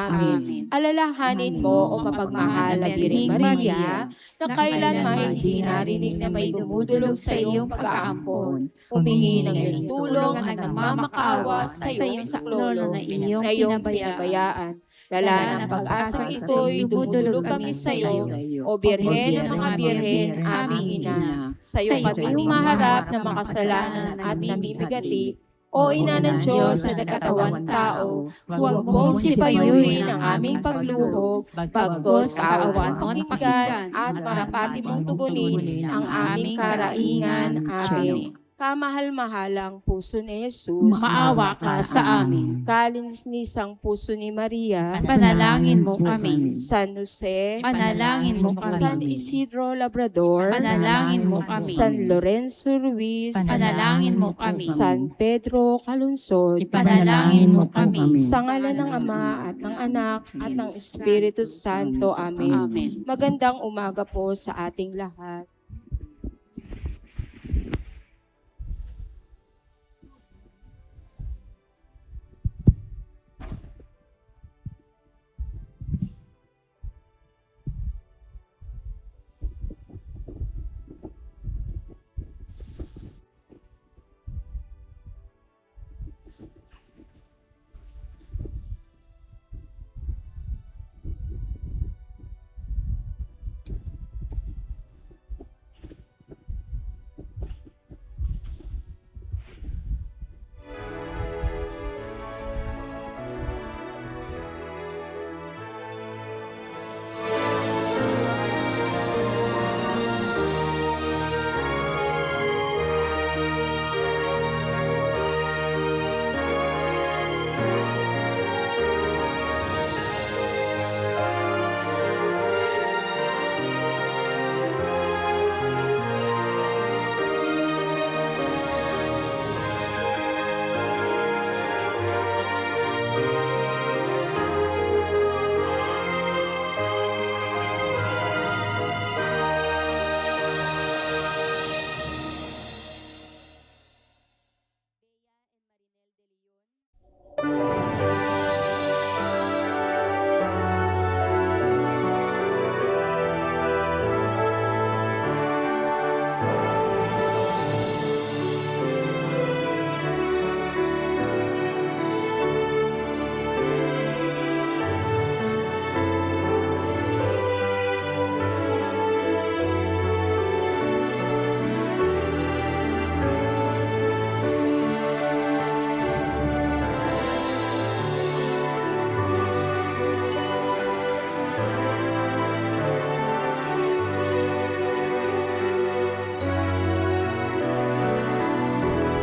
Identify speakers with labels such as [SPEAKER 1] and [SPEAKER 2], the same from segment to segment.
[SPEAKER 1] Amen.
[SPEAKER 2] Alalahanin mo, o mapagmahal na Birheng Maria, na kailanman hindi narinig na may dumudulog sa iyong pag-aampon. Humingi ng tulong at nagmamakaawa sa iyong saklolo na iyong pinabayaan. Dala ng pag-asang ito'y dumudulog kami sa iyo, o Birhen ng mga Birhen, aming Ina. Sa iyo kami humaharap na makasalanan at namimigati, o Ina ng Diyos na nagkatawang tao, huwag mong sipayuhin ang aming pagluhog, bagkus kaawaan mong pakinggan at marapati mong tugunin ang aming karaingan. Amen. Kamahal-mahalang puso ni Jesus,
[SPEAKER 1] Maawa ka sa amin.
[SPEAKER 2] kalinis-nisang puso ni Maria,
[SPEAKER 1] Panalangin mo kami.
[SPEAKER 2] San Jose,
[SPEAKER 1] Panalangin mo
[SPEAKER 2] San
[SPEAKER 1] kami.
[SPEAKER 2] Isidro Labrador,
[SPEAKER 1] Panalangin mo kami.
[SPEAKER 2] San Lorenzo Ruiz,
[SPEAKER 1] Panalangin mo kami.
[SPEAKER 2] San Pedro Calungsod,
[SPEAKER 1] Panalangin mo kami.
[SPEAKER 2] sa ngalan ng Ama at ng Anak at ng Espiritu Santo. Amen.
[SPEAKER 1] Amen.
[SPEAKER 2] Magandang umaga po sa ating lahat.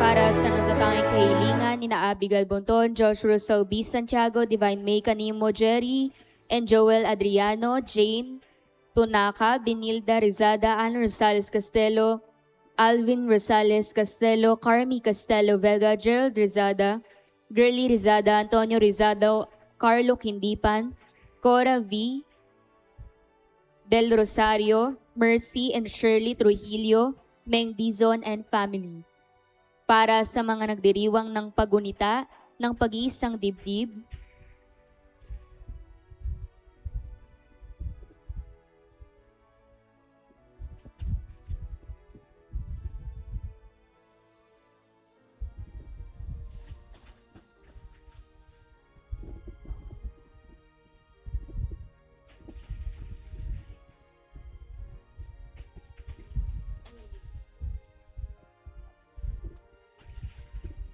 [SPEAKER 3] Para sa natatanging kahilingan ni na Abigail Bonton, Josh Russell B. Santiago, Divine May Canimo Jerry, and Joel Adriano, Jane Tunaka, Benilda Rizada, Ann Rosales Castelo, Alvin Rosales Castelo, Carmi Castelo Vega, Gerald Rizada, Girly Rizada, Antonio Rizado, Carlo Quindipan, Cora V. Del Rosario, Mercy and Shirley Trujillo, Meng Dizon and family. Para sa mga nagdiriwang ng pagunita ng pag-iisang dibdib,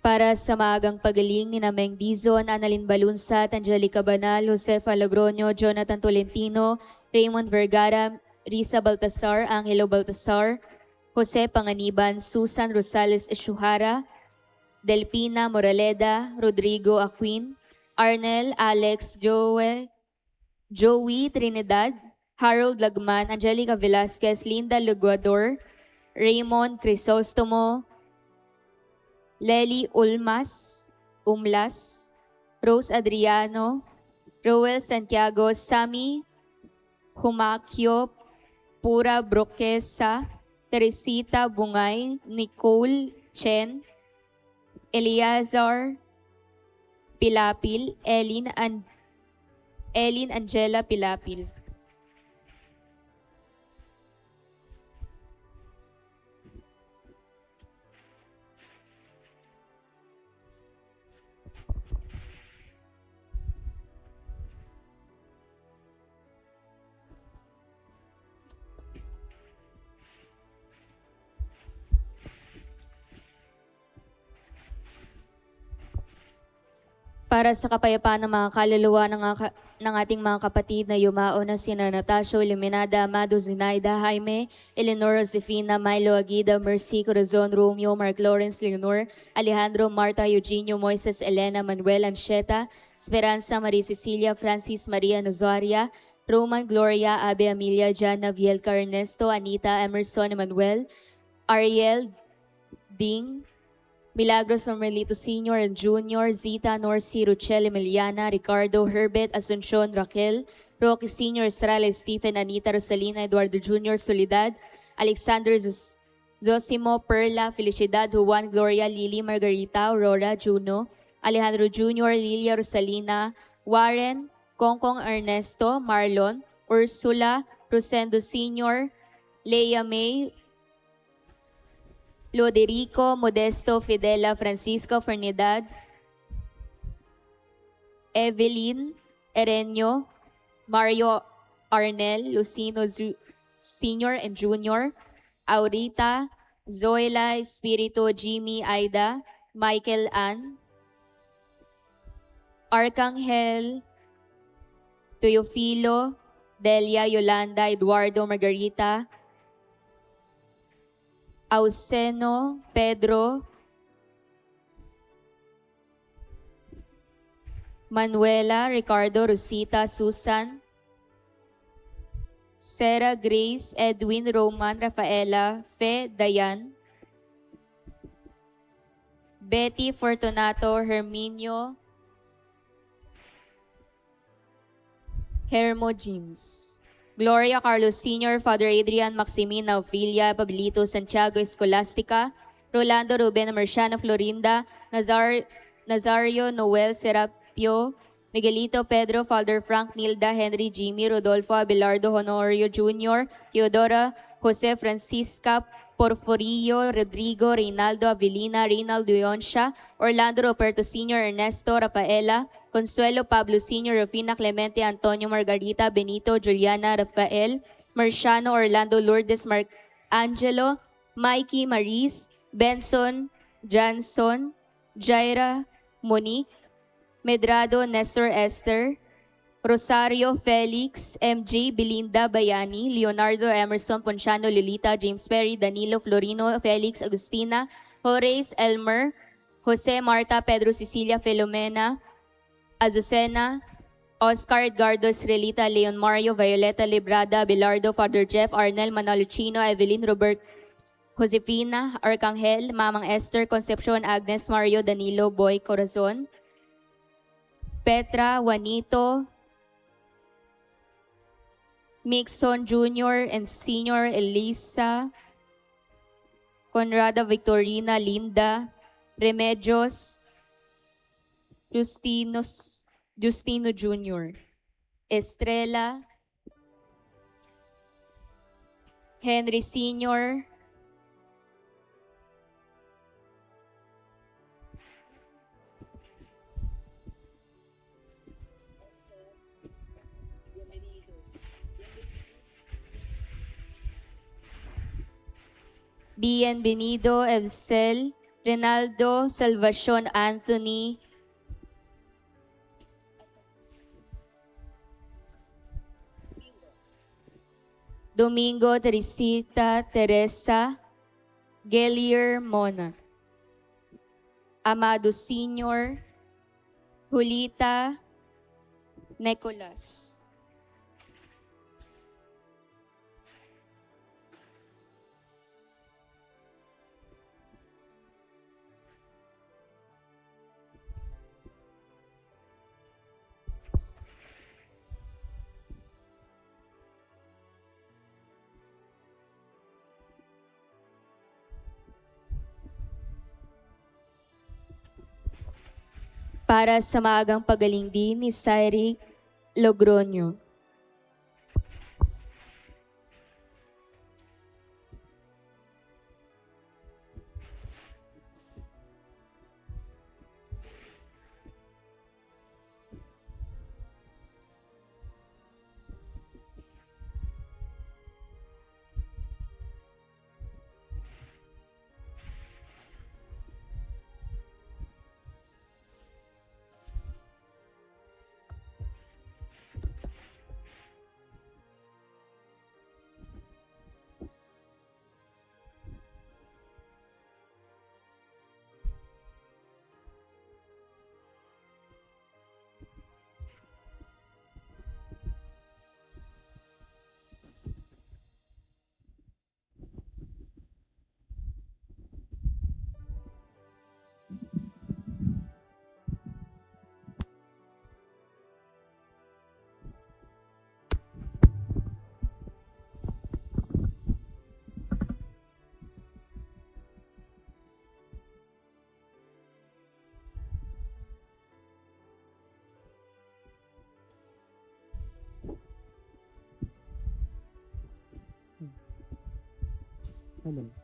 [SPEAKER 3] para sa maagang pagaling ni Meng Dizon, Annalyn Balunsat, Angelica Banal, Josefa Logroño, Jonathan Tolentino, Raymond Vergara, Risa Baltasar, Angelo Baltasar, Jose Panganiban, Susan Rosales Eshuhara, Delpina Moraleda, Rodrigo Aquin, Arnel, Alex, Joey Trinidad, Harold Lagman, Angelica Velasquez, Linda Luguador, Raymond Crisostomo, Lely Umlas, Rose Adriano, Roel Santiago, Sami Humakyo, Pura Broquesa, Teresita Bungay, Nicole Chen, Eliazar Pilapil, Elin Angela Pilapil. Para sa kapayapaan ng mga kaluluwa ng ating mga kapatid na yumao na sina Natasio Iluminada, Amado Zinaida, Jaime, Eleanor Josefina, Milo Aguida, Mercy Corazon, Romeo, Mark Lawrence, Leonor, Alejandro, Marta, Eugenio, Moises, Elena, Manuel, Ancheta, Esperanza, Maria Cecilia, Francis, Maria Nozaria, Roman, Gloria, Abe, Amelia, Jana, Vielca, Ernesto, Anita, Emerson, Emmanuel, Ariel, Ding, Milagros Normelito Sr. and Jr., Zita, Norcy, Ruchel, Emiliana, Ricardo, Herbert, Asuncion, Raquel, Rocky Sr., Estrella, Stephen, Anita, Rosalina, Eduardo Jr., Soledad, Alexander, Zosimo, Perla, Felicidad, Juan, Gloria, Lily, Margarita, Aurora, Juno, Alejandro Jr., Lilia, Rosalina, Warren, Kongkong, Ernesto, Marlon, Ursula, Rosendo Sr., Leia May, Loderico, Modesto, Fidela, Francisco, Fernidad, Evelyn, Erenio, Mario Arnel, Lucino Sr. and Jr., Aurita, Zoila, Espiritu, Jimmy, Aida, Michael Ann, Arcangel, Teofilo, Delia, Yolanda, Eduardo, Margarita, Auseno, Pedro, Manuela, Ricardo, Rosita, Susan, Sarah, Grace, Edwin, Roman, Rafaela, Fe, Dayan, Betty, Fortunato, Herminio, Hermogenes. Gloria Carlos Sr., Father Adrian, Maximina Ophelia, Pablito Santiago Escolastica, Rolando Ruben Marciano Florinda, Nazario Noel Serapio, Miguelito Pedro, Father Frank Nilda, Henry Jimmy, Rodolfo Abelardo Honorio Jr., Teodora Jose Francisca Porforio, Rodrigo, Reynaldo Avelina, Reynaldo Yonsha, Orlando Roberto Sr., Ernesto, Rafaela, Consuelo Pablo Sr., Rufina Clemente, Antonio Margarita, Benito, Juliana, Rafael, Marciano, Orlando, Lourdes, Mark Angelo, Mikey, Maris, Benson, Janson, Jaira, Monique, Medrado, Nestor Esther, Rosario, Felix, MJ, Belinda, Bayani, Leonardo, Emerson, Ponciano, Lilita, James Perry, Danilo, Florino, Felix, Agustina, Horace, Elmer, Jose, Marta, Pedro, Cecilia, Filomena, Azucena, Oscar, Edgardo, Estrelita, Leon Mario, Violeta, Librada, Belardo, Father Jeff, Arnel, Manaluchino, Evelyn, Robert, Josefina, Arcangel, Mamang Esther, Concepcion, Agnes, Mario, Danilo, Boy, Corazon, Petra, Juanito, Mixon Jr. and Sr. Elisa, Conrada, Victorina, Linda, Remedios, Justino Jr., Estrella, Henry Sr., Bienvenido, Evsel, Renaldo, Salvacion, Anthony, Domingo, Teresita, Teresa, Gelier, Mona, Amado Sr., Julita, Nicolas. Para sa maagang pagaling din ni Cyril Logroño.
[SPEAKER 4] Ano?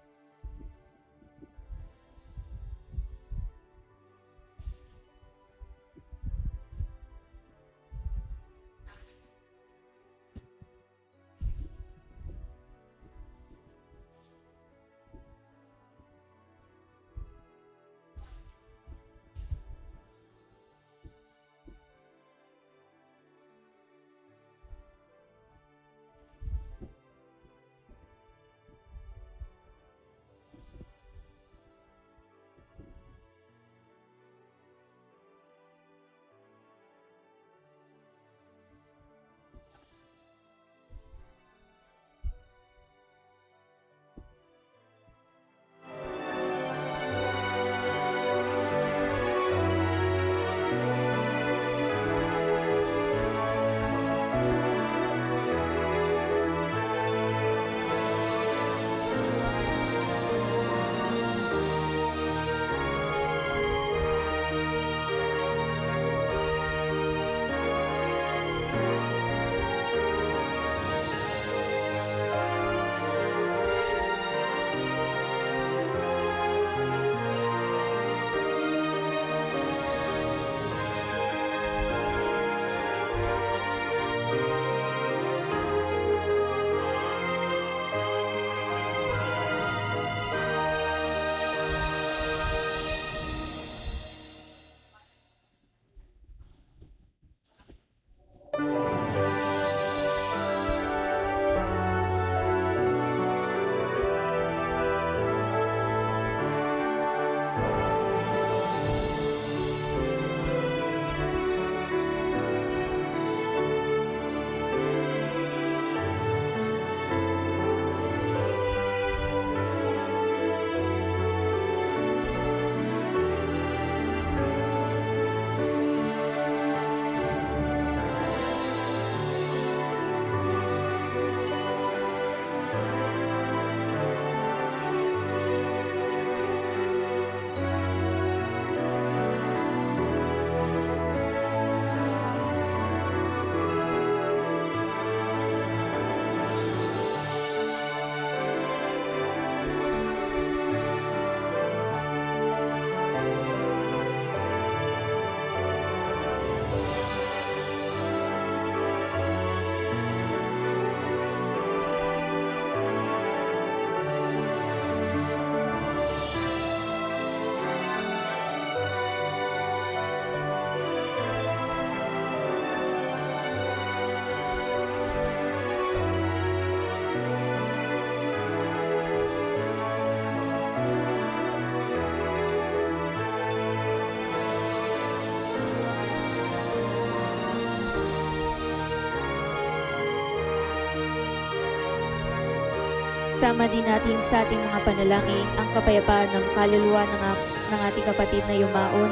[SPEAKER 3] Sama din natin sa ating mga panalangin ang kapayapaan ng kaluluwa ng ating kapatid na yumao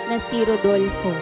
[SPEAKER 3] na si Rodolfo.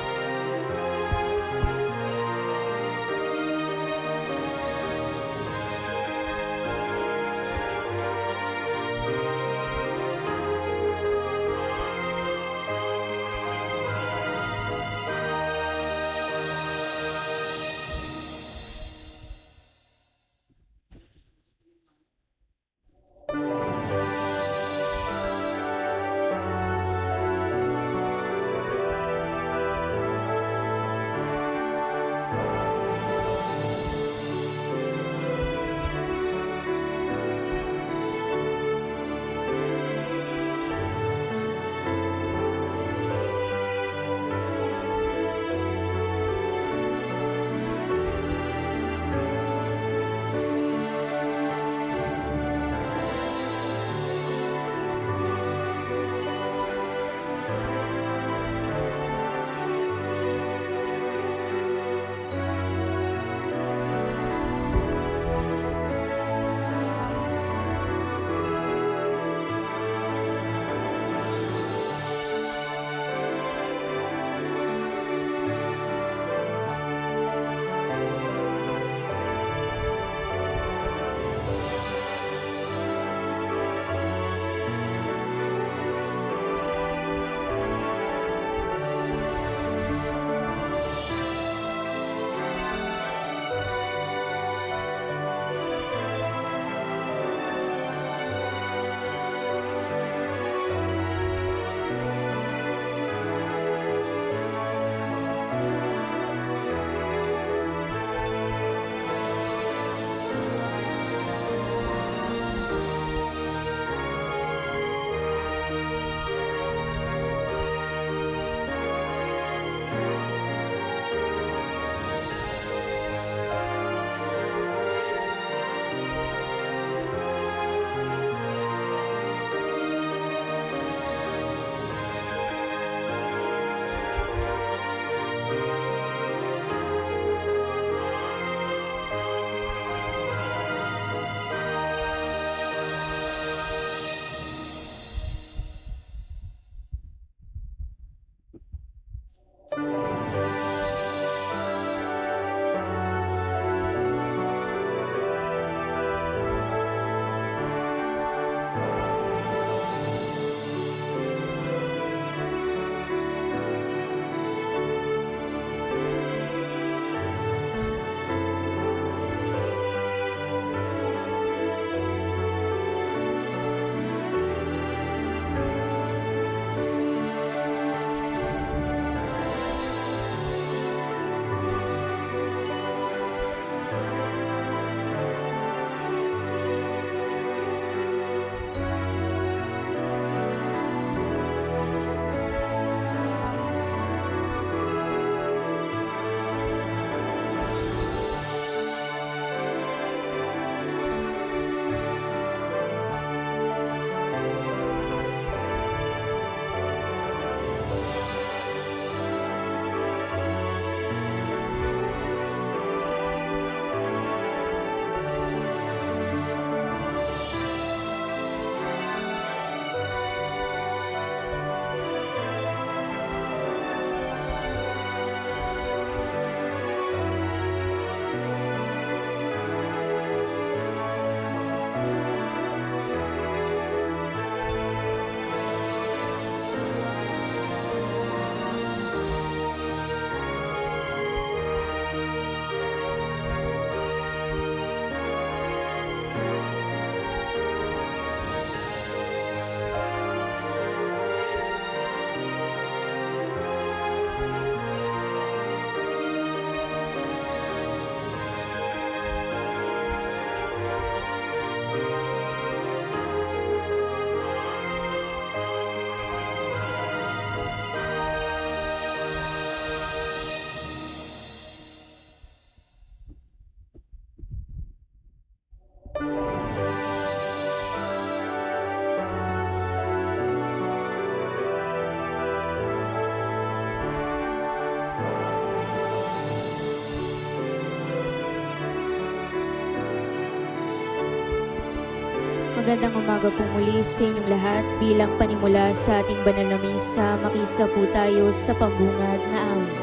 [SPEAKER 3] Magandang umaga po muli sa inyong lahat. Bilang panimula sa ating banal na misa, makista po tayo sa pambungad na awit.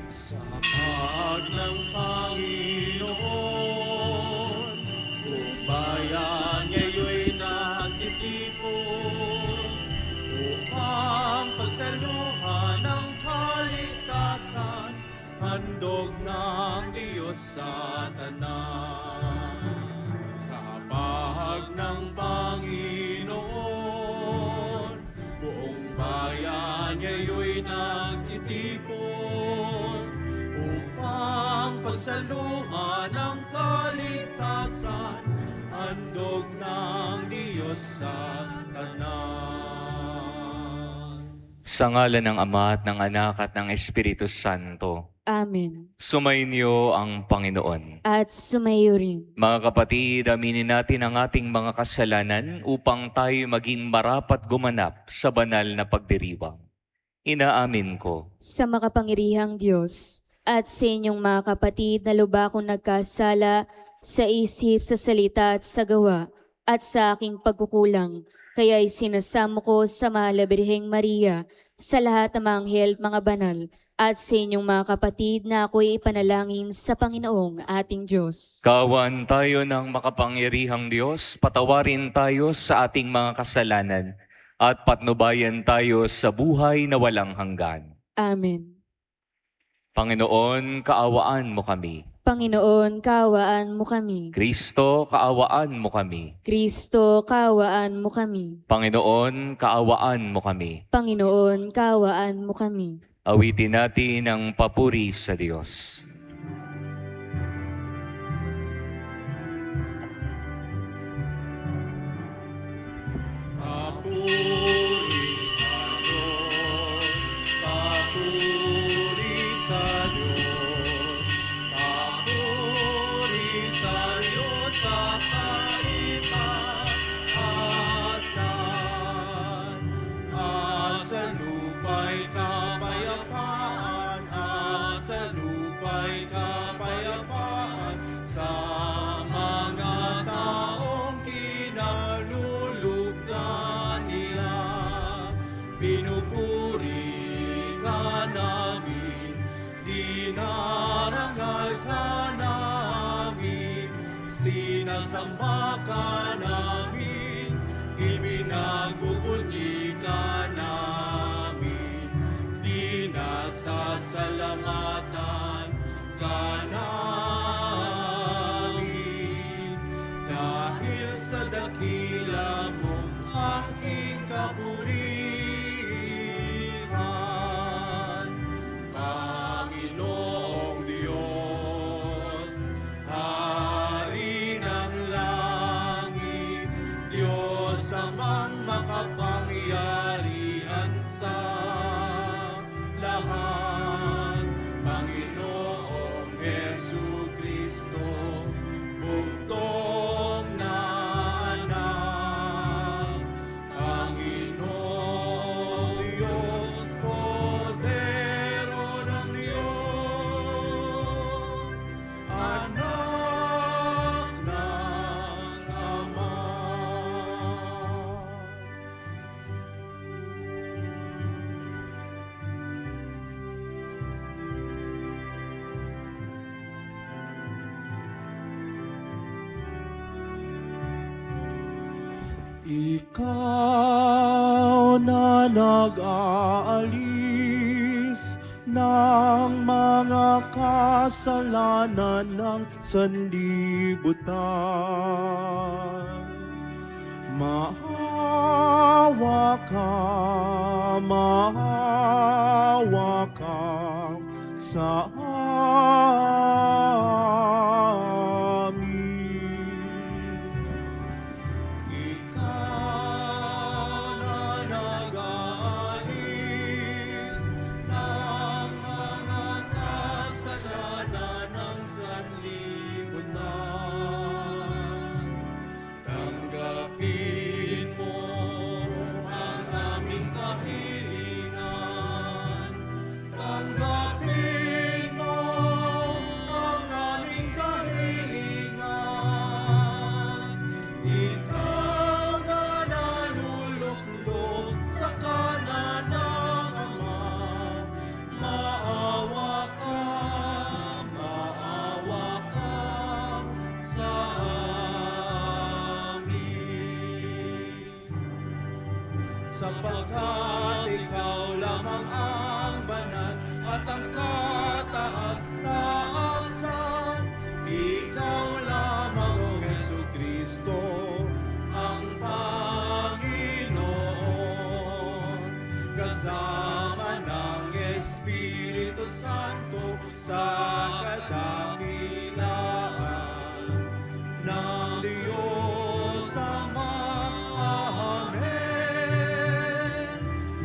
[SPEAKER 4] Sa pag ng Panginoon, kung bayan ngayon nagtitipon, upang pagsaluhan ng kaligtasan, handog ng Diyos sa tanan. Sa pag ng Panginoon, buong bayan ngayon nagtitipon, upang pagsaluhan ng kaligtasan, handog ng Diyos sa tanan.
[SPEAKER 5] Sa ngalan ng Ama at ng Anak at ng Espiritu Santo,
[SPEAKER 3] Amen.
[SPEAKER 5] sumainyo ang Panginoon.
[SPEAKER 3] At sumayo rin.
[SPEAKER 5] Mga kapatid, aminin natin ang ating mga kasalanan upang tayo maging marapat gumanap sa banal na pagdiriwang. Inaamin ko.
[SPEAKER 3] Sa makapangyarihang Diyos at sa inyong mga kapatid na lubha kong nagkasala sa isip, sa salita at sa gawa at sa aking pagkukulang, kaya'y sinasamo ko sa Mahal na Birheng Maria, sa lahat ng mga anghel at mga banal, at sa inyong mga kapatid na ako'y ipanalangin sa Panginoong ating Diyos.
[SPEAKER 5] Kawan tayo ng makapangyarihang Diyos, patawarin tayo sa ating mga kasalanan at patnubayan tayo sa buhay na walang hanggan.
[SPEAKER 3] Amen.
[SPEAKER 5] Panginoon, kaawaan mo kami.
[SPEAKER 3] Panginoon, kaawaan mo kami.
[SPEAKER 5] Kristo, kaawaan mo kami.
[SPEAKER 3] Kristo, kaawaan mo kami.
[SPEAKER 5] Panginoon, kaawaan mo kami.
[SPEAKER 3] Panginoon, kaawaan mo kami.
[SPEAKER 5] Awitin natin ang papuri sa Diyos.
[SPEAKER 4] Papuri sa Diyos, papuri sa Diyos, papuri sa Diyos sa kaitaasan, at sa lupa'y kapayapaan, at sa lupa'y kapayapaan, sa mga taong kinalulugdan niya. Pinupuri ka namin, dinarangal ka namin, sinasamba ka namin, ibinagbubunyi ka namin, dinasasalamatan ka namin, dahil sa dakila mong aking kapurihan. Panginoong Diyos, Hari ng langit, Diyos amang makapangyarihan sa lahat, Panginoong Jesucristo, bugtong na anak, Panginoong Diyos, Kordero ng Diyos, anak ng Ama. Ikaw na nag-aalis ng mga kasalanan ng sanlibutan. Maawa ka sa amin. Ikaw na nag-aalis ng mga kasalanan ng sanlibutan. Tanggapin mo ang sapagkat ikaw lamang ang banal at ang kataas-taasan. Ikaw lamang, O Jesucristo, ang Panginoon, kasama ng Espiritu Santo sa kadakilaan ng Diyos Ama. Amen.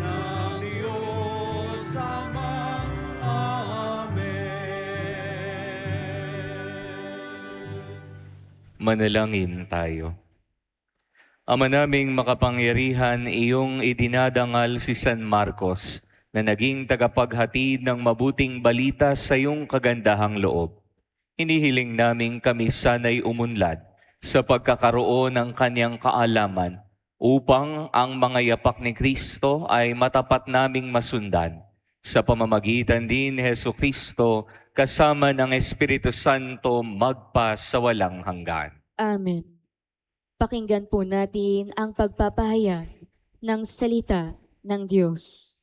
[SPEAKER 4] Ng Diyos Ama. Amen.
[SPEAKER 5] Manalangin tayo. Ama naming makapangyarihan, iyong idinadangal si San Marcos na naging tagapaghatid ng mabuting balita sa iyong kagandahang loob. Hinihiling naming kami sana'y umunlad sa pagkakaroon ng kanyang kaalaman upang ang mga yapak ni Kristo ay matapat naming masundan. Sa pamamagitan din ni Jesucristo, kasama ng Espiritu Santo, magpa sa walang hanggan.
[SPEAKER 3] Amen. Pakinggan po natin ang pagpapahayag ng salita ng Diyos.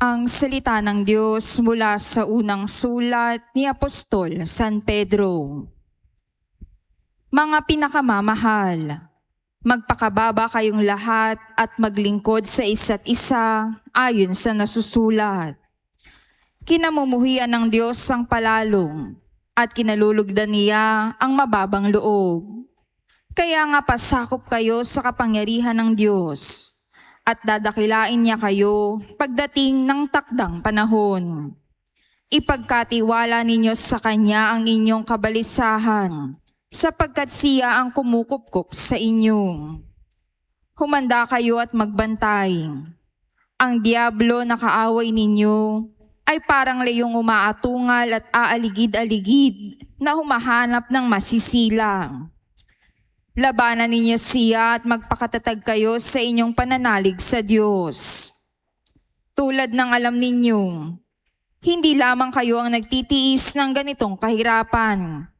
[SPEAKER 6] Ang salita ng Diyos mula sa unang sulat ni Apostol San Pedro. Mga pinakamamahal, magpakababa kayong lahat at maglingkod sa isa't isa ayon sa nasusulat. Kinamumuhian ng Diyos ang palalong at kinalulugdan niya ang mababang loob. Kaya nga pasakop kayo sa kapangyarihan ng Diyos at dadakilain niya kayo pagdating ng takdang panahon. Ipagkatiwala ninyo sa Kanya ang inyong kabalisahan, sapagkat siya ang kumukupkup sa inyo. Humanda kayo at magbantay. Ang diablo na kaaway ninyo ay parang leyong umaatungal at aaligid-aligid na humahanap ng masisilang. Labanan ninyo siya at magpakatatag kayo sa inyong pananalig sa Diyos. Tulad ng alam ninyo, hindi lamang kayo ang nagtitiis ng ganitong kahirapan,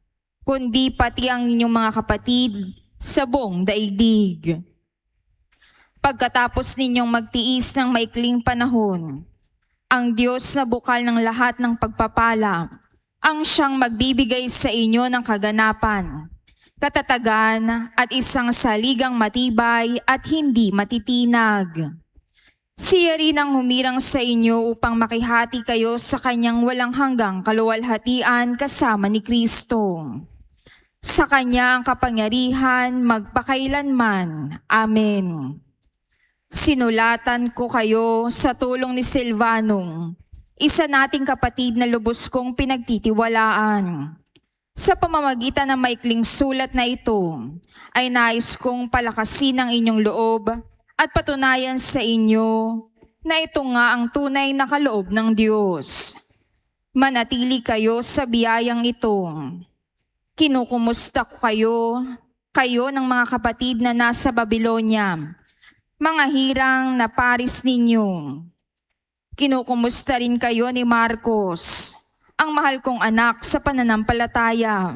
[SPEAKER 6] kundi pati ang inyong mga kapatid sa buong daigdig. Pagkatapos ninyong magtiis ng maikling panahon, ang Diyos na bukal ng lahat ng pagpapala, ang siyang magbibigay sa inyo ng kaganapan, katatagan at isang saligang matibay at hindi matitinag. Siya rin ang humirang sa inyo upang makihati kayo sa kanyang walang hanggang kaluwalhatian kasama ni Kristo. Sa kanya ang kapangyarihan magpakailanman. Amen. Sinulatan ko kayo sa tulong ni Silvano, isa nating kapatid na lubos kong pinagtitiwalaan. Sa pamamagitan ng maikling sulat na ito, ay nais kong palakasin ang inyong loob at patunayan sa inyo na ito nga ang tunay na kaloob ng Diyos. Manatili kayo sa biyayang ito. Kinukumusta ko kayo ng mga kapatid na nasa Babylonia, mga hirang na paris ninyo. Kinukumusta rin kayo ni Marcos, ang mahal kong anak sa pananampalataya.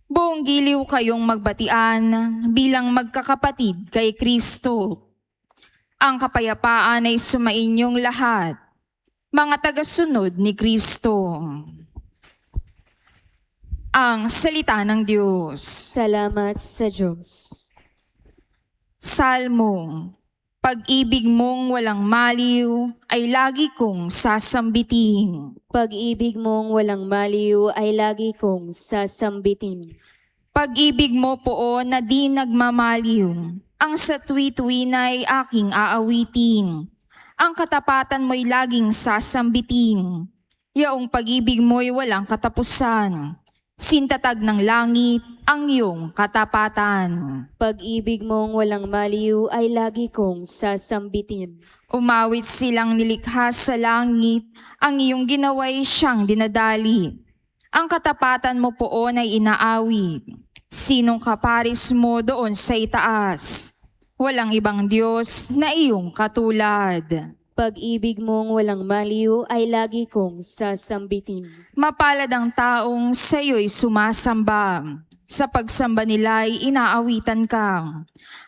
[SPEAKER 6] Buong giliw kayong magbatian bilang magkakapatid kay Kristo. Ang kapayapaan ay sumainyong lahat, mga tagasunod ni Kristo. Ang salita ng Diyos.
[SPEAKER 3] Salamat sa Diyos.
[SPEAKER 6] Salmo. Pag-ibig mong walang maliw ay lagi kong sasambitin.
[SPEAKER 3] Pag-ibig mong walang maliw ay lagi kong sasambitin.
[SPEAKER 6] Pag-ibig mo poon na di nagmamaliw, ang sa tuwi-tuwi na'y aking aawitin. Ang katapatan mo'y laging sasambitin. Yaong pag-ibig mo'y walang katapusan. Sintatag ng langit ang iyong katapatan.
[SPEAKER 3] Pag-ibig mong walang maliw ay lagi kong sasambitin.
[SPEAKER 6] Umawit silang nilikha sa langit, ang iyong ginawa'y siyang dinadali. Ang katapatan mo poon ay inaawit. Sinong kaparis mo doon sa itaas? Walang ibang Diyos na iyong katulad.
[SPEAKER 3] Pag-ibig mong walang maliw ay lagi kong sasambitin.
[SPEAKER 6] Mapalad ang taong sa'yo'y sumasamba. Sa pagsamba nila'y inaawitan ka.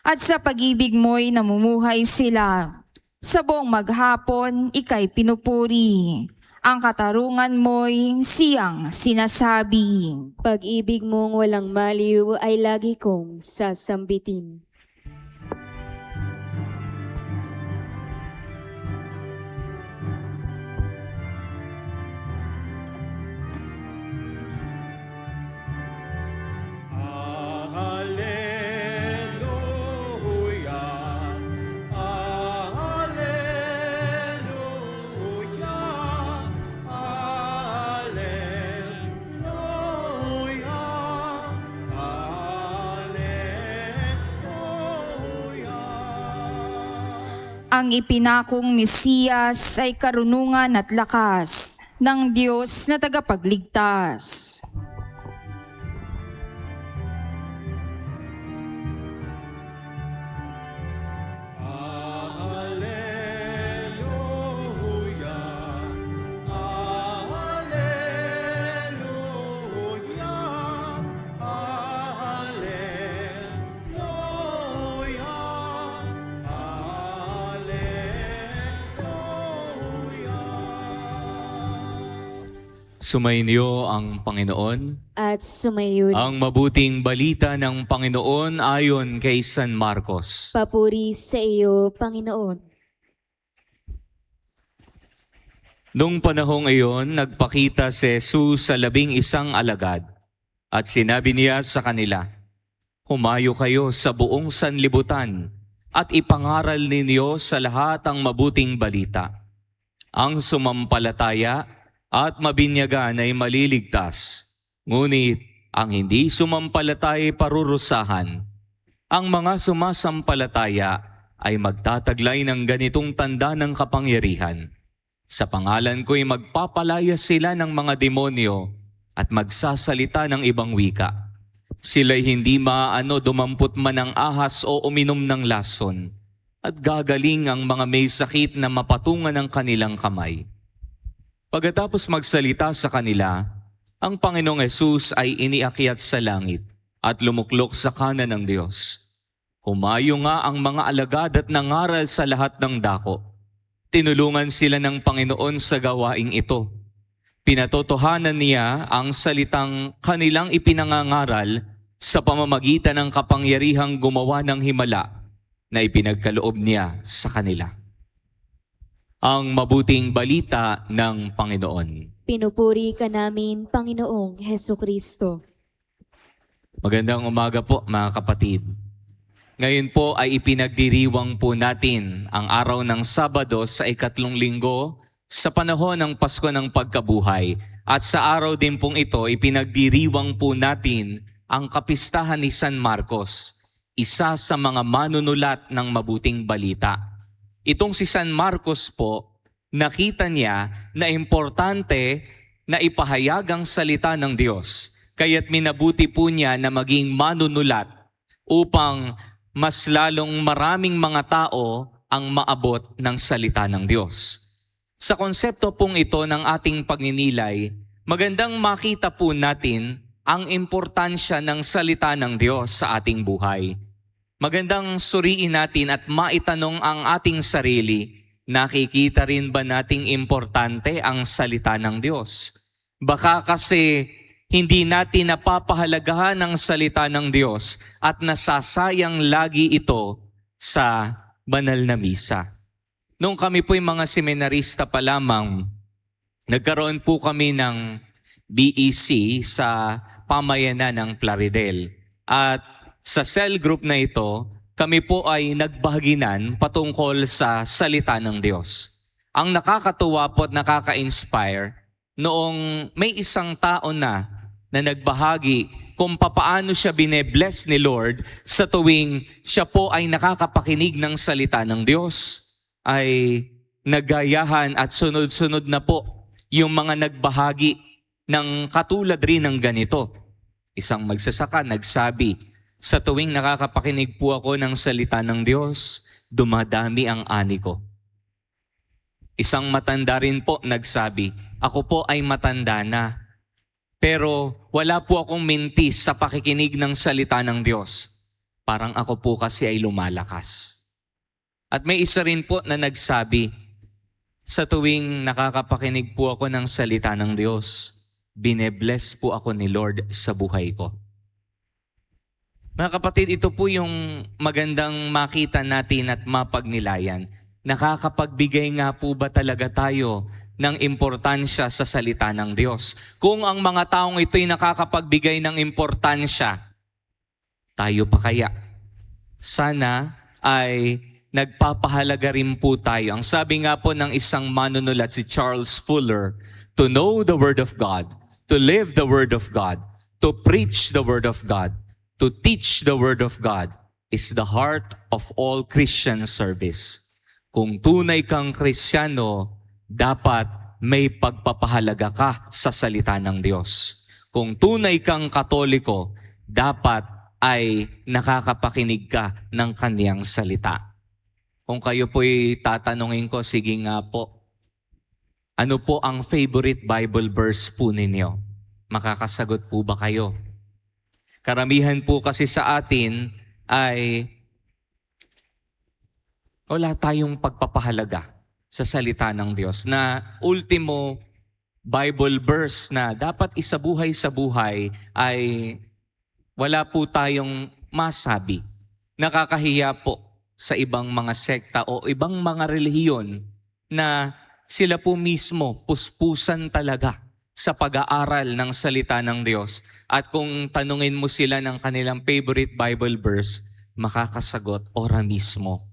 [SPEAKER 6] At sa pag-ibig mo'y namumuhay sila. Sa buong maghapon, ika'y pinupuri. Ang katarungan mo'y siyang sinasabi.
[SPEAKER 3] Pag-ibig mong walang maliw ay lagi kong sasambitin.
[SPEAKER 4] Alleluia, Alleluia, Alleluia, Alleluia.
[SPEAKER 6] Ang ipinakong Mesiyas ay karunungan at lakas ng Diyos na tagapagligtas.
[SPEAKER 4] Alleluia, Alleluia, Alleluia, Alleluia.
[SPEAKER 5] Sumainyo ang Panginoon.
[SPEAKER 3] At sumayon.
[SPEAKER 5] Ang mabuting balita ng Panginoon ayon kay San Marcos.
[SPEAKER 3] Papuri sa iyo, Panginoon.
[SPEAKER 5] Nung panahong iyon, nagpakita si Jesus sa 11 alagad at sinabi niya sa kanila, "Humayo kayo sa buong sanlibutan at ipangaral ninyo sa lahat ang mabuting balita. Ang sumampalataya at mabinyagan ay maliligtas, ngunit ang hindi sumampalataya ay parurusahan. Ang mga sumasampalataya ay magtataglay ng ganitong tanda ng kapangyarihan. Sa pangalan ko'y magpapalaya sila ng mga demonyo at magsasalita ng ibang wika. Sila'y hindi maaano dumampot man ng ahas o uminom ng lason, at gagaling ang mga may sakit na mapatungan ng kanilang kamay." Pagkatapos magsalita sa kanila, ang Panginoong Hesus ay iniakyat sa langit at lumuklok sa kanan ng Diyos. Humayo nga ang mga alagad at nangaral sa lahat ng dako. Tinulungan sila ng Panginoon sa gawaing ito. Pinatotohanan niya ang salitang kanilang ipinangangaral sa pamamagitan ng kapangyarihang gumawa ng himala na ipinagkaloob niya sa kanila. Ang mabuting balita ng Panginoon.
[SPEAKER 3] Pinupuri ka namin, Panginoong Hesukristo.
[SPEAKER 5] Magandang umaga po mga kapatid. Ngayon po ay ipinagdiriwang po natin ang araw ng Sabado sa ikatlong linggo sa panahon ng Pasko ng Pagkabuhay. At sa araw din pong ito, ipinagdiriwang po natin ang kapistahan ni San Marcos, isa sa mga manunulat ng mabuting balita. Itong si San Marcos po, nakita niya na importante na ipahayag ang salita ng Diyos. Kaya't minabuti po niya na maging manunulat upang mas lalong maraming mga tao ang maabot ng salita ng Diyos. Sa konsepto pong ito ng ating pagninilay, magandang makita po natin ang importansya ng salita ng Diyos sa ating buhay. Magandang suriin natin at maitanong ang ating sarili, nakikita rin ba nating importante ang salita ng Diyos? Baka kasi hindi natin napapahalagahan ang salita ng Diyos at nasasayang lagi ito sa banal na misa. Nung kami po'y mga seminarista pa lamang, nagkaroon po kami ng BEC sa pamayanan ng Plaridel. At sa cell group na ito, kami po ay nagbahaginan patungkol sa salita ng Diyos. Ang nakakatuwa po at nakaka-inspire, noong may isang tao na nagbahagi kung papaano siya binebless ni Lord sa tuwing siya po ay nakakapakinig ng salita ng Diyos, ay nagayahan at sunod-sunod na po yung mga nagbahagi ng katulad rin ng ganito. Isang magsasaka nagsabi, "Sa tuwing nakakapakinig po ako ng salita ng Diyos, dumadami ang ani ko." Isang matanda rin po nagsabi, ako po ay matanda na, pero wala po akong mintis sa pakikinig ng salita ng Diyos. Parang ako po kasi ay lumalakas. At may isa rin po na nagsabi, sa tuwing nakakapakinig po ako ng salita ng Diyos, binebless po ako ni Lord sa buhay ko. Mga kapatid, ito po yung magandang makita natin at mapagnilayan. Nakakapagbigay nga po ba talaga tayo ng importansya sa salita ng Diyos? Kung ang mga taong ito'y nakakapagbigay ng importansya, tayo pa kaya? Sana ay nagpapahalaga rin po tayo. Ang sabi nga po ng isang manunulat, si Charles Fuller, to know the Word of God, to live the Word of God, to preach the Word of God, to teach the Word of God is the heart of all Christian service. Kung tunay kang Kristiyano, dapat may pagpapahalaga ka sa salita ng Diyos. Kung tunay kang Katoliko, dapat ay nakakapakinig ka ng kaniyang salita. Kung kayo po'y tatanungin ko, sige nga po, ano po ang favorite Bible verse po ninyo? Makakasagot po ba kayo? Karamihan po kasi sa atin ay wala tayong pagpapahalaga sa salita ng Diyos na ultimo Bible verse na dapat isabuhay sa buhay ay wala po tayong masabi. Nakakahiya po sa ibang mga sekta o ibang mga relihiyon na sila po mismo puspusan talaga sa pag-aaral ng salita ng Diyos. At kung tanungin mo sila ng kanilang favorite Bible verse, makakasagot, ora mismo.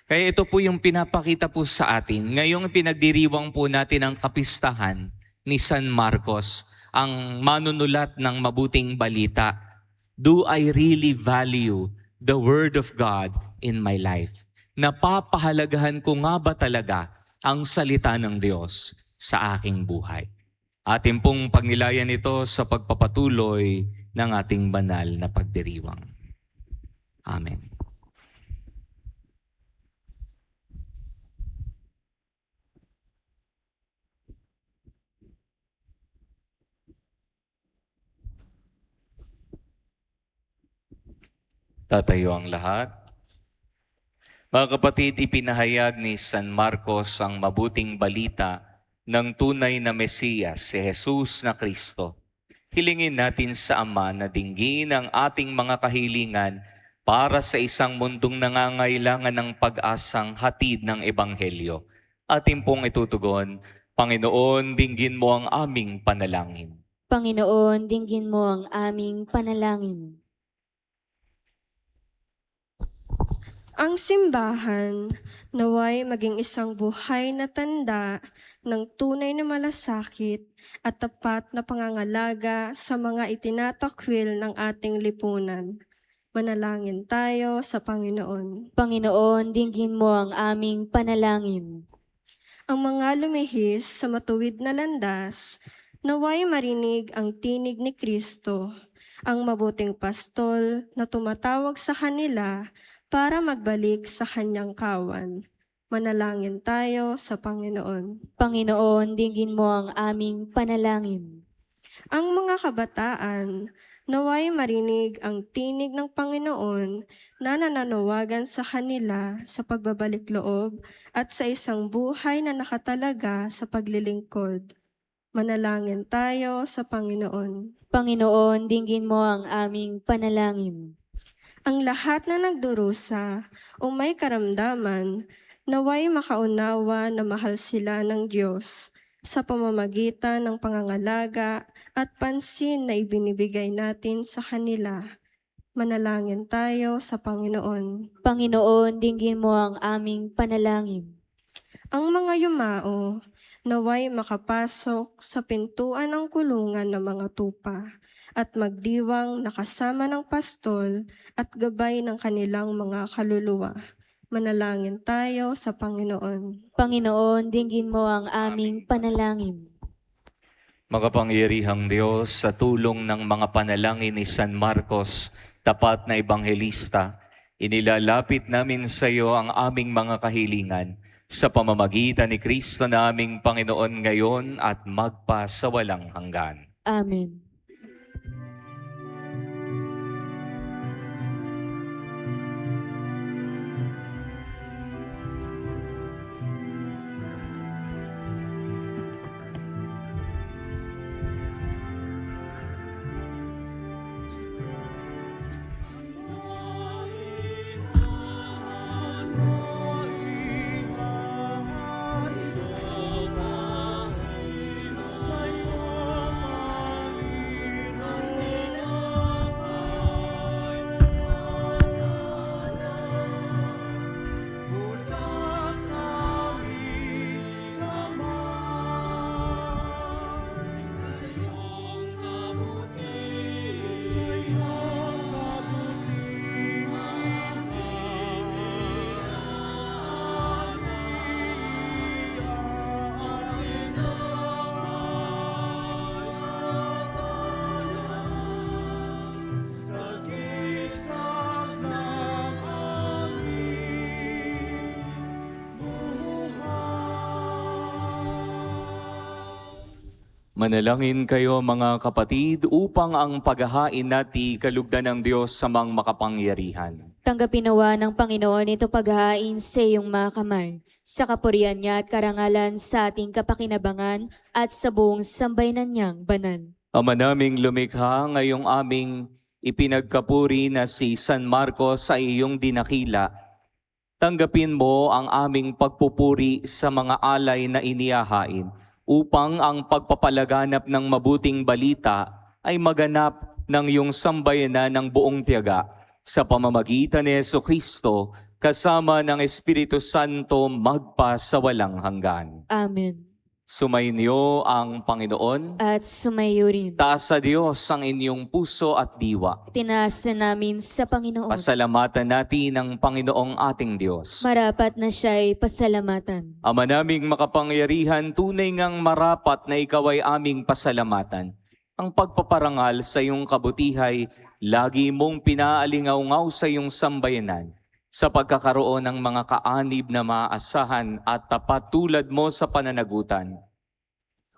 [SPEAKER 5] Kaya ito po yung pinapakita po sa atin. Ngayong pinagdiriwang po natin ang kapistahan ni San Marcos, ang manunulat ng mabuting balita. Do I really value the Word of God in my life? Napapahalagahan ko nga ba talaga ang salita ng Diyos sa aking buhay? Atin pong pagnilayan ito sa pagpapatuloy ng ating banal na pagdiriwang. Amen. Tatayo ang lahat. Mga kapatid, ipinahayag ni San Marcos ang mabuting balita ng tunay na Mesiyas, si Jesus na Kristo. Hilingin natin sa Ama na dinggin ang ating mga kahilingan para sa isang mundong nangangailangan ng pag-asang hatid ng Ebanghelyo. Atin pong itutugon, Panginoon, dinggin mo ang aming panalangin.
[SPEAKER 3] Panginoon, dinggin mo ang aming panalangin.
[SPEAKER 7] Ang simbahan naway maging isang buhay na tanda ng tunay na malasakit at tapat na pangangalaga sa mga itinatakwil ng ating lipunan. Manalangin tayo sa Panginoon.
[SPEAKER 3] Panginoon, dinggin mo ang aming panalangin.
[SPEAKER 7] Ang mga lumihis sa matuwid na landas, naway marinig ang tinig ni Kristo, ang mabuting pastol na tumatawag sa kanila para magbalik sa kanyang kawan. Manalangin tayo sa Panginoon.
[SPEAKER 3] Panginoon, dinggin mo ang aming panalangin.
[SPEAKER 7] Ang mga kabataan, naway marinig ang tinig ng Panginoon na nananawagan sa kanila sa pagbabalik loob at sa isang buhay na nakatalaga sa paglilingkod. Manalangin tayo sa Panginoon.
[SPEAKER 3] Panginoon, dinggin mo ang aming panalangin.
[SPEAKER 7] Ang lahat na nagdurusa o may karamdaman, naway makaunawa na mahal sila ng Diyos sa pamamagitan ng pangangalaga at pansin na ibinibigay natin sa kanila. Manalangin tayo sa Panginoon.
[SPEAKER 3] Panginoon, dinggin mo ang aming panalangin.
[SPEAKER 7] Ang mga yumao, naway makapasok sa pintuan ng kulungan ng mga tupa at magdiwang nakasama ng pastol at gabay ng kanilang mga kaluluwa. Manalangin tayo sa Panginoon.
[SPEAKER 3] Panginoon, dinggin mo ang aming panalangin.
[SPEAKER 5] Makapangyarihang Diyos, sa tulong ng mga panalangin ni San Marcos, tapat na ebanghelista, inilalapit namin sa iyo ang aming mga kahilingan sa pamamagitan ni Kristo na aming Panginoon ngayon at magpa sa walang hanggan.
[SPEAKER 3] Amen.
[SPEAKER 5] Manalangin kayo mga kapatid upang ang paghahain nati kalugdan ng Diyos sa mang makapangyarihan.
[SPEAKER 3] Tanggapin nawa ng Panginoon ito paghahain sa iyong mga kamay, sa kapurihan niya at karangalan sa ating kapakinabangan at sa buong sambayanan niyang banal.
[SPEAKER 5] Ama naming lumikha, ngayong aming ipinagkapuri na si San Marcos sa iyong dinakila. Tanggapin mo ang aming pagpupuri sa mga alay na inihahain upang ang pagpapalaganap ng mabuting balita ay maganap ng iyong sambayanan ng buong tiyaga sa pamamagitan ni Jesucristo kasama ng Espiritu Santo magpa sa walang hanggan.
[SPEAKER 3] Amen.
[SPEAKER 5] Sumainyo ang Panginoon.
[SPEAKER 3] At sumayo rin.
[SPEAKER 5] Taas sa Diyos ang inyong puso at diwa.
[SPEAKER 3] Tinaasa namin sa Panginoon.
[SPEAKER 5] Pasalamatan natin ang Panginoong ating Diyos.
[SPEAKER 3] Marapat na siya'y pasalamatan.
[SPEAKER 5] Ama naming makapangyarihan, tunay ngang marapat na ikaw ay aming pasalamatan. Ang pagpaparangal sa iyong kabutihay, lagi mong pinaalingaw-ngaw sa iyong sambayanan sa pagkakaroon ng mga kaanib na maaasahan at tapat tulad mo sa pananagutan,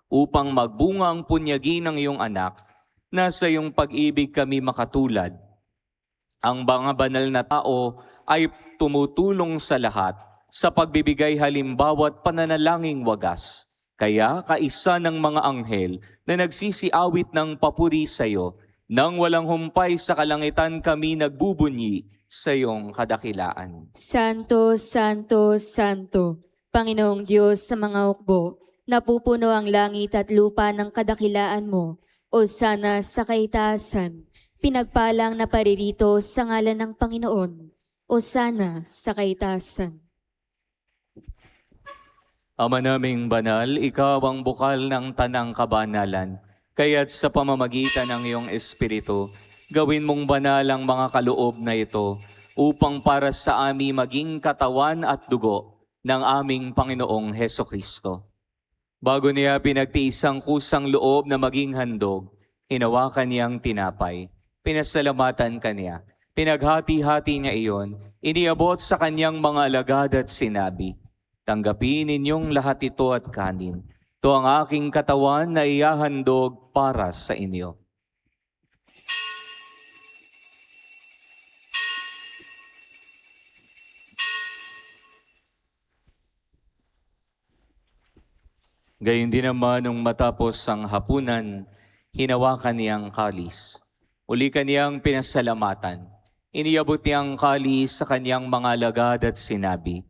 [SPEAKER 5] upang magbunga ang punyagi ng iyong anak na sa iyong pag-ibig kami makatulad. Ang mga banal na tao ay tumutulong sa lahat sa pagbibigay halimbawa at pananalangin wagas. Kaya kaisa ng mga anghel na nagsisiawit ng papuri sa iyo, nang walang humpay sa kalangitan kami nagbubunyi sa iyong kadakilaan.
[SPEAKER 3] Santo, Santo, Santo, Panginoong Diyos sa mga hukbo, napupuno ang langit at lupa ng kadakilaan mo, o sana sa kaitaasan, pinagpalang na paririto sa ngalan ng Panginoon, o sana sa kaitaasan.
[SPEAKER 5] Ama naming banal, ikaw ang bukal ng tanang kabanalan, kaya't sa pamamagitan ng iyong Espiritu, gawin mong banal ang mga kaloob na ito upang para sa amin maging katawan at dugo ng aming Panginoong Hesukristo. Bago niya pinagtiis ang kusang loob na maging handog, hinawakan niyang tinapay, pinasalamatan kaniya, pinaghati-hati niya iyon, iniabot sa kanyang mga alagad at sinabi, "Tanggapin ninyong lahat ito at kanin. Ito ang aking katawan na ihahandog para sa inyo." Gayun din naman nung matapos ang hapunan, hinawakan niyang kalis. Uli kaniyang pinasalamatan. Iniabot niyang kalis sa kanyang mga alagad at sinabi,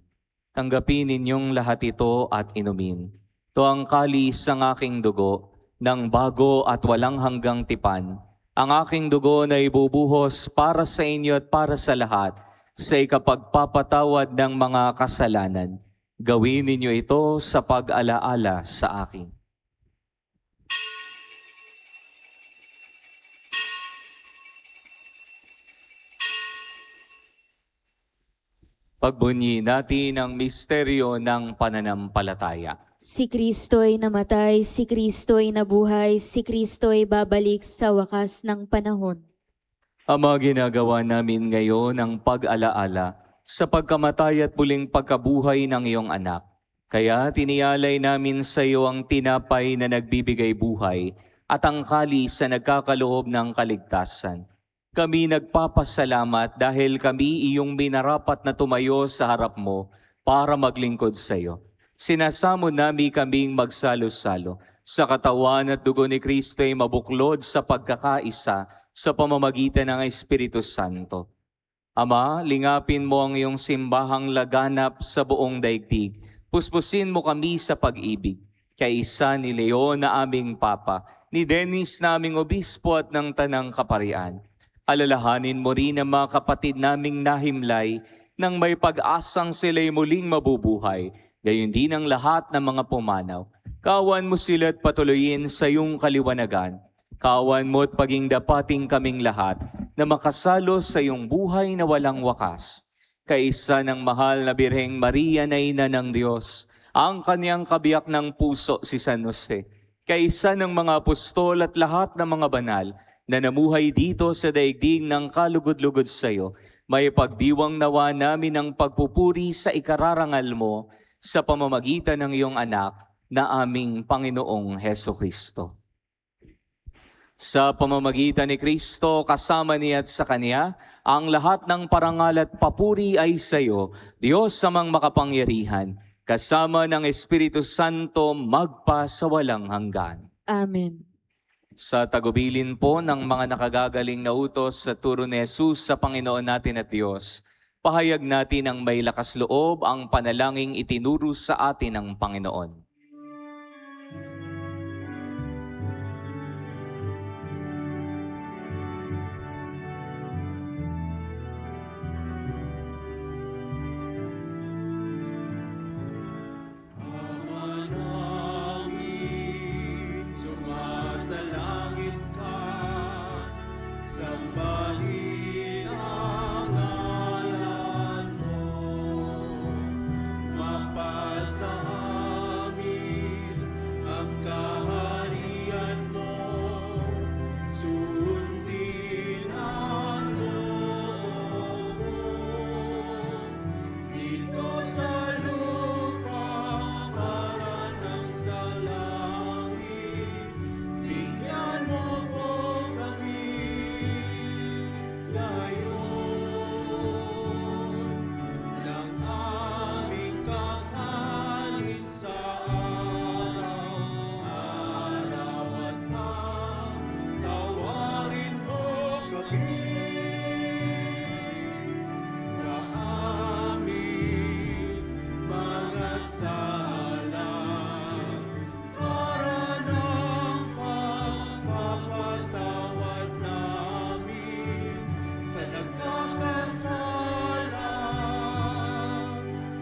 [SPEAKER 5] "Tanggapin ninyong lahat ito at inumin. Ito ang kalis ng aking dugo, ng bago at walang hanggang tipan. Ang aking dugo na ibubuhos para sa inyo at para sa lahat, sa ikapagpapatawad ng mga kasalanan. Gawin ninyo ito sa pag-alaala sa akin." Pagbunyi natin ang misteryo ng pananampalataya.
[SPEAKER 3] Si Kristo'y namatay, si Kristo'y nabuhay, si Kristo'y babalik sa wakas ng panahon.
[SPEAKER 5] Ama, ginagawa namin ngayon ang pag-alaala sa pagkamatay at muling pagkabuhay ng iyong anak. Kaya tiniyalay namin sa iyo ang tinapay na nagbibigay buhay at ang kalis na nagkakaloob ng kaligtasan. Kami nagpapasalamat dahil kami iyong minarapat na tumayo sa harap mo para maglingkod sa iyo. Sinasamo namin kaming magsalo-salo sa katawan at dugo ni Kristo ay mabuklod sa pagkakaisa sa pamamagitan ng Espiritu Santo. Ama, lingapin mo ang iyong simbahang laganap sa buong daigdig. Puspusin mo kami sa pag-ibig. Kaisa ni Leon na aming Papa, ni Dennis na aming Obispo at ng Tanang Kaparian. Alalahanin mo rin ang mga kapatid naming nahimlay nang may pag-asang sila'y muling mabubuhay, gayon din ang lahat ng mga pumanaw. Kawan mo sila at patuloyin sa iyong kaliwanagan. Kawan mo at paging dapating kaming lahat na makasalo sa iyong buhay na walang wakas. Kaisa ng mahal na Birheng Maria na Ina ng Diyos, ang kanyang kabiyak ng puso si San Jose. Kaisa ng mga apostol at lahat ng mga banal na namuhay dito sa daigdig ng kalugod-lugod sa iyo, may pagdiwang nawa namin ang pagpupuri sa ikararangal mo sa pamamagitan ng iyong anak na aming Panginoong Heso Kristo. Sa pamamagitan ni Kristo, kasama niya at sa Kanya, ang lahat ng parangal at papuri ay sa iyo, Diyos amang makapangyarihan, kasama ng Espiritu Santo magpa sa walang hanggan.
[SPEAKER 3] Amen.
[SPEAKER 5] Sa tagubilin po ng mga nakagagaling na utos sa turo ni Jesus sa Panginoon natin at Diyos, pahayag natin ang may lakas loob ang panalangin itinuro sa atin ng Panginoon.
[SPEAKER 4] Manangin, sumasalangit ka, sambahin ang ngalan mo. Mapasa amin ang kaharian mo, sundin ang loob mo. Dito sa lupa para ng sa langit, bigyan mo po kami ngayon ng aming kakanin sa araw-araw at tawarin mo kami sa amin mga sala para ng pagpapatawad namin sa nagkakasala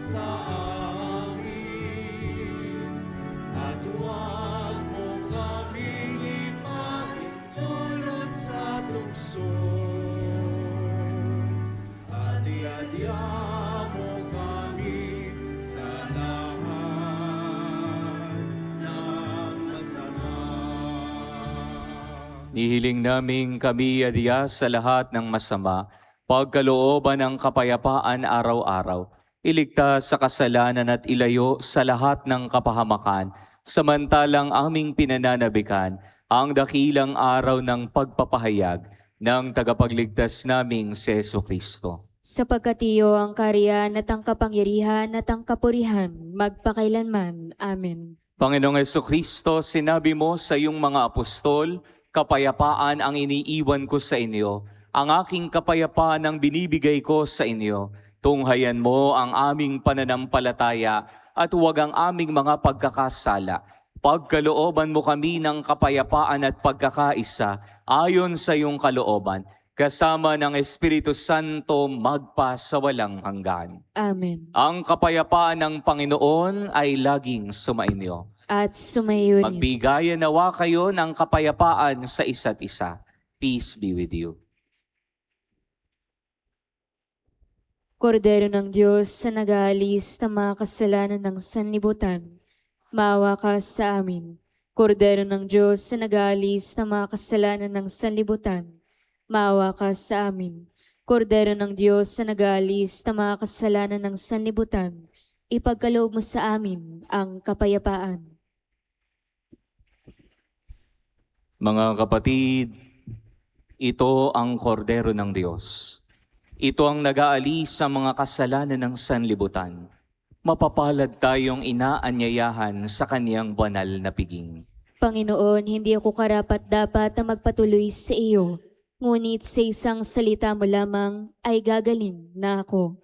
[SPEAKER 4] sa amin. At huwag mo kaming ipahintulot sa tukso, at iadya mo kami sa lahat ng masama.
[SPEAKER 5] Nihiling naming kami adya sa lahat ng masama, pagkalooban ng kapayapaan araw-araw, iligtas sa kasalanan at ilayo sa lahat ng kapahamakan, samantalang aming pinananabikan ang dakilang araw ng pagpapahayag ng tagapagligtas naming si Jesu Kristo.
[SPEAKER 3] Sapagkat iyo ang kariyan at ang kapangyarihan at ang kapurihan, magpakailanman. Amen.
[SPEAKER 5] Panginoong Heso Kristo, sinabi mo sa iyong mga apostol, kapayapaan ang iniiwan ko sa inyo, ang aking kapayapaan ang binibigay ko sa inyo. Tunghayan mo ang aming pananampalataya at huwag ang aming mga pagkakasala. Pagkalooban mo kami ng kapayapaan at pagkakaisa ayon sa iyong kalooban, kasama ng Espiritu Santo magpa sa walang hanggan.
[SPEAKER 3] Amen.
[SPEAKER 5] Ang kapayapaan ng Panginoon ay laging sumainyo.
[SPEAKER 3] At sumayo rin.
[SPEAKER 5] Magbigayan nawa kayo ng kapayapaan sa isa't isa. Peace be with you.
[SPEAKER 3] Kordero ng Diyos sa nag-aalis ng mga kasalanan ng sanlibutan, maawa ka sa amin. Kordero ng Diyos sa nag-aalis ng mga kasalanan ng sanlibutan, maawa ka sa amin. Kordero ng Diyos sa nag-aalis ng mga kasalanan ng sanlibutan, ipagkaloob mo sa amin ang kapayapaan.
[SPEAKER 5] Mga kapatid, ito ang kordero ng Diyos. Ito ang nag-aalis sa mga kasalanan ng sanlibutan. Mapapalad tayong inaanyayahan sa kaniyang banal na piging.
[SPEAKER 3] Panginoon, hindi ako karapat-dapat na magpatuloy sa iyo, ngunit sa isang salita mo lamang ay gagaling na ako.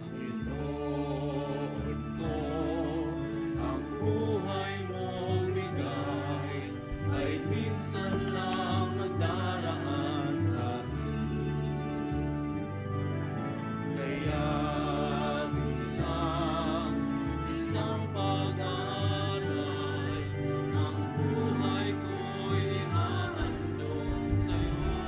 [SPEAKER 4] Panginoon ko, ang buhay mong bigay ay minsan lang nagdaraan sa akin. Kaya bilang isang pag-aalay, ang buhay ko'y ihahandog sa'yo.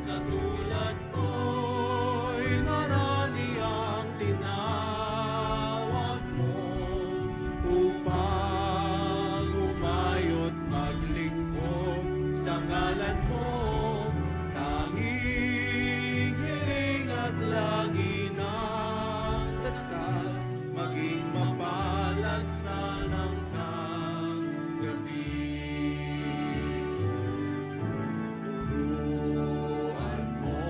[SPEAKER 4] Katulad ko'y marami ang tinawag mo upang humayo't maglingkod sa ngalan mo. Tanging hiling at lagi ng dasal, maging mapalad sanang gabi. Turuan mo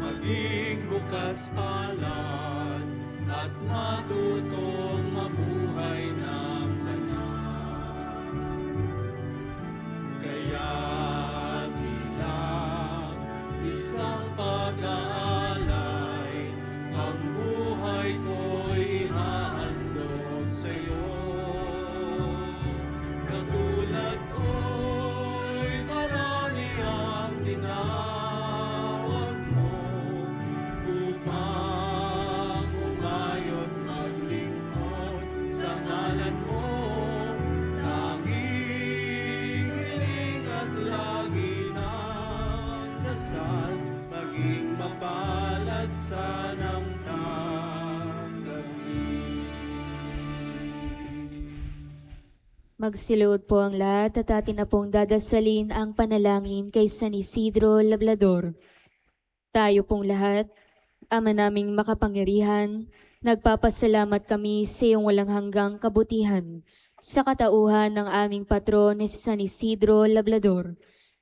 [SPEAKER 4] maging bukas palad at matutong mabuhay ng banal. Kaya bilang isang pag-aalay, ang buhay ko'y ihahandog sa'yo. Katulad ko'y marami ang tinawag mo upang humayo't maglingkod sa ngalan mo. Tanging hiling at lagi ng dasal, maging mapalad sanang tanggapin.
[SPEAKER 3] Magsiluod po ang lahat at atin na pong dadasalin ang panalangin kay San Isidro Labrador. Tayo pong lahat, Ama naming makapangyarihan, nagpapasalamat kami sa iyong walang hanggang kabutihan sa katauhan ng aming patron na si San Isidro Labrador.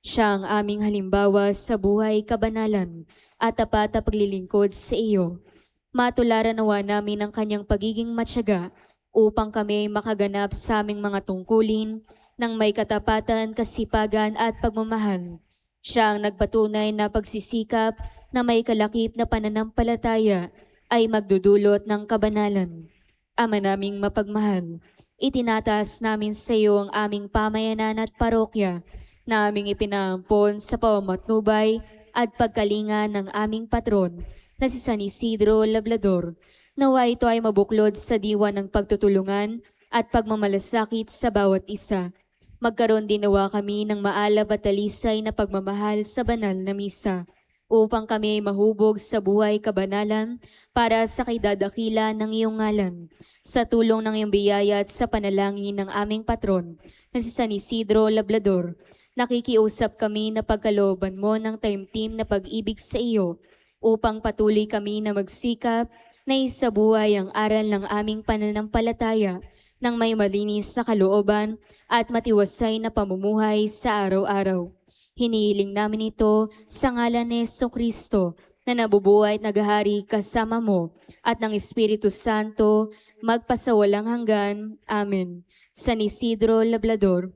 [SPEAKER 3] Siya ang aming halimbawa sa buhay kabanalan at tapat na paglilingkod sa iyo. Matularan nawa namin ang kanyang pagiging matyaga upang kami makaganap sa aming mga tungkulin ng may katapatan, kasipagan at pagmamahal. Siya ang nagpatunay na pagsisikap na may kalakip na pananampalataya ay magdudulot ng kabanalan. Ama naming mapagmahal, itinataas namin sa iyo ang aming pamayanan at parokya na aming ipinaampon sa pamamatnubay at pagkalinga ng aming patron na si San Isidro Labrador. Nawa ito ay mabuklod sa diwa ng pagtutulungan at pagmamalasakit sa bawat isa. Magkaroon din nawa kami ng maalab at talisay na pagmamahal sa banal na misa, upang kami ay mahubog sa buhay kabanalan para sa kaidadakila ng iyong ngalan. Sa tulong ng iyong biyaya at sa panalangin ng aming patron na si San Isidro Labrador, nakikiusap kami na pagkalooban mo ng taimtim na pag-ibig sa iyo, upang patuloy kami na magsikap na isabuhay ang aral ng aming pananampalataya ng may malinis na kalooban at matiwasay na pamumuhay sa araw-araw. Hinihiling namin ito sa ngalan ni Jesucristo na nabubuhay at naghahari kasama mo at ng Espiritu Santo magpasawalang hanggan. Amen. San Isidro Labrador,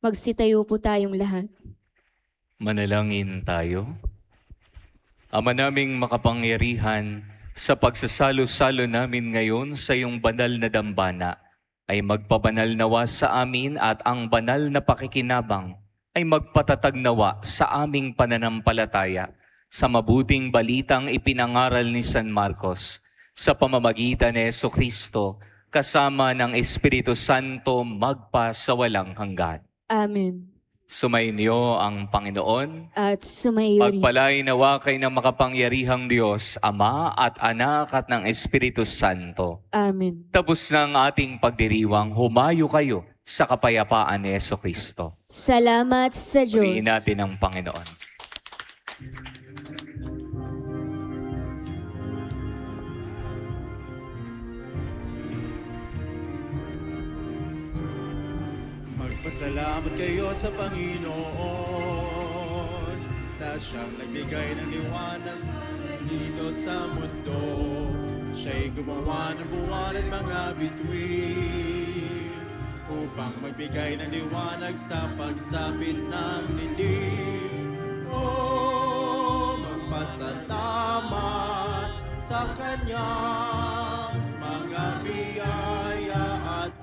[SPEAKER 3] magsitayo po tayong lahat.
[SPEAKER 5] Manalangin tayo. Ama naming makapangyarihan, sa pagsasalo-salo namin ngayon sa iyong banal na dambana, ay magpabanal nawa sa amin at ang banal na pakikinabang ay magpatatag nawa sa aming pananampalataya sa mabuting balitang ipinangaral ni San Marcos sa pamamagitan ni Jesucristo kasama ng Espiritu Santo magpasawalang hanggan.
[SPEAKER 3] Amen.
[SPEAKER 5] Sumainyo ang Panginoon.
[SPEAKER 3] At sumayo rin.
[SPEAKER 5] Pagpalain nawa kayo ng makapangyarihang Diyos, Ama at Anak at ng Espiritu Santo.
[SPEAKER 3] Amen.
[SPEAKER 5] Tapos ng ating pagdiriwang, humayo kayo sa kapayapaan ni Jesucristo.
[SPEAKER 3] Salamat sa Diyos.
[SPEAKER 5] Purihin natin ang Panginoon.
[SPEAKER 4] Magpasalamat kayo sa Panginoon na siyang nagbigay ng liwanag dito sa mundo. Siya'y gumawa ng buwan at mga bituin upang magbigay ng liwanag sa pagsapit ng dilim. Magpasalamat sa kanyang mga biyaya at